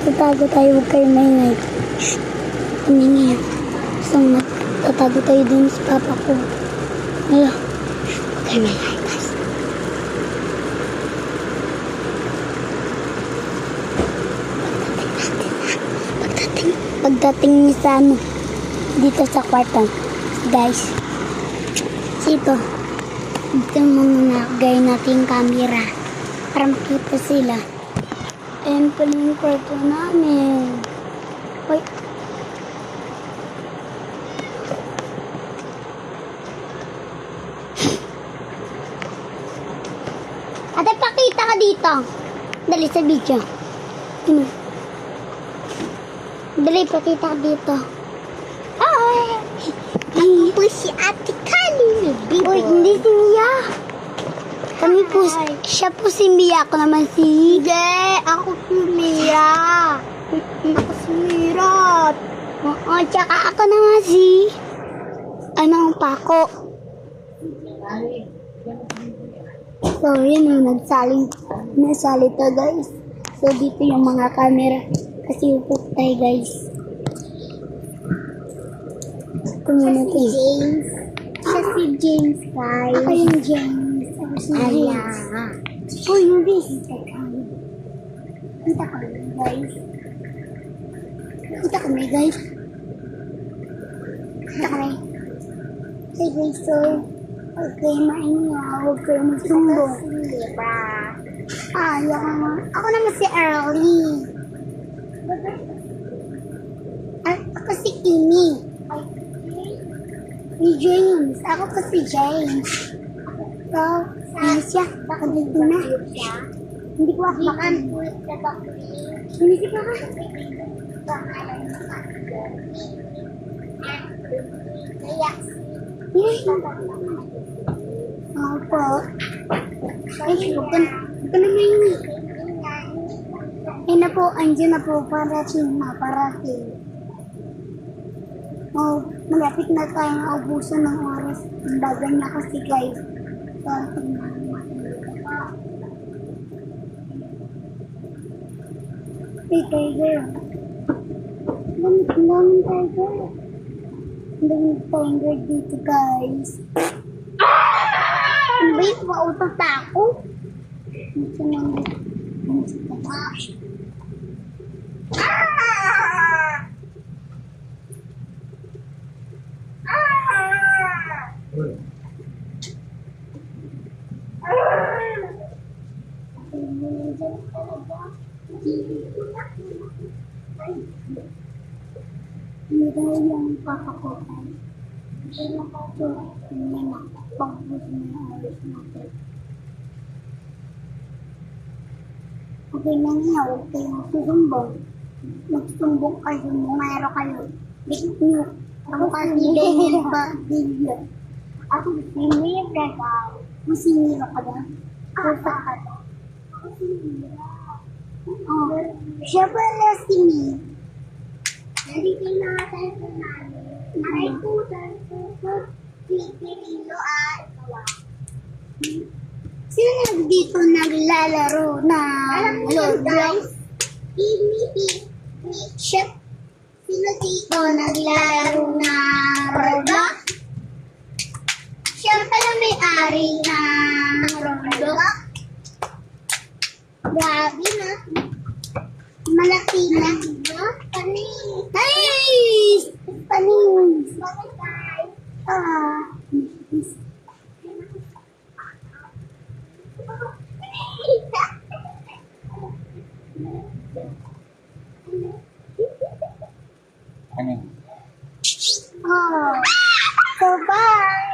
Tatago tayo, huwag kayo maingay. Shhh! Tumingin. Isang tatago tayo din sa papa ko. Hala. Shhh! Huwag kayo maingay, guys. Pagdating niya sa ano, dito sa kwarto, guys. Dito. Dito muna gaya natin yung camera para makita sila. Ayan pala yung kwarto namin. Hoy. Ate, pakita ka dito. Dali sa video. Dali, pakita ka dito. Ay! Ako po si Ate Kali. Uy, hindi si Mia. Kami po, siya po si Mia. Ako naman si... Hindi, ako si Mia. Ako si Mira. Oo, tsaka ako naman si... Anong Pako. So, yun, nagsalita guys. So, dito yung mga camera. Kasi upo tayo guys. Ito muna ito. James. Siya si James guys. Ako yung James. Ako si James. Uy, hindi. Kita kami guys. Kita kami guys. Kita kami. Sige, so, huwag kayo maingaw, huwag kayo magsumbong. Ako naman si Early. Ako si Kimi. Si James. Ako po si James. So, ano siya? Baka dito na. Hindi ko ako makan. Hindi ko ako. Opo. Ay, huwag ka naman yun. Ayun na po, andyan na po, parating. Oh, malapit na tayong ubusan ng oras. Ang bagal na kasi guys. Parating na. Hey, tiger. Daming tiger. Daming tiger dito guys. Ano ba yung mautot ako? Ito naman. Hindi daw yung papakutan. Hindi na pa ito. Hindi na. Pag-bus na yung oras natin. Okay na niya. Huwag kayong susumbong. Magsumbong kayo. Mayroon kayo. Big nyo. Ako kasi dahil ba video. Ako si Mira daw. Si Mira ka ba? Ako ka daw. Ako si Mira. Oh, siya pala si Mira. Nandito na tayo sa namin. Ay po, tayo po. Pilipino at kawa. Sino dito naglalaro ng Roblox? Chef. Sino dito naglalaro ng Roblox? Siya pala may-ari ng Roblox. Grabe na. Malaki na. Panis! Panis! Panis! Ano? Oh. So, bye!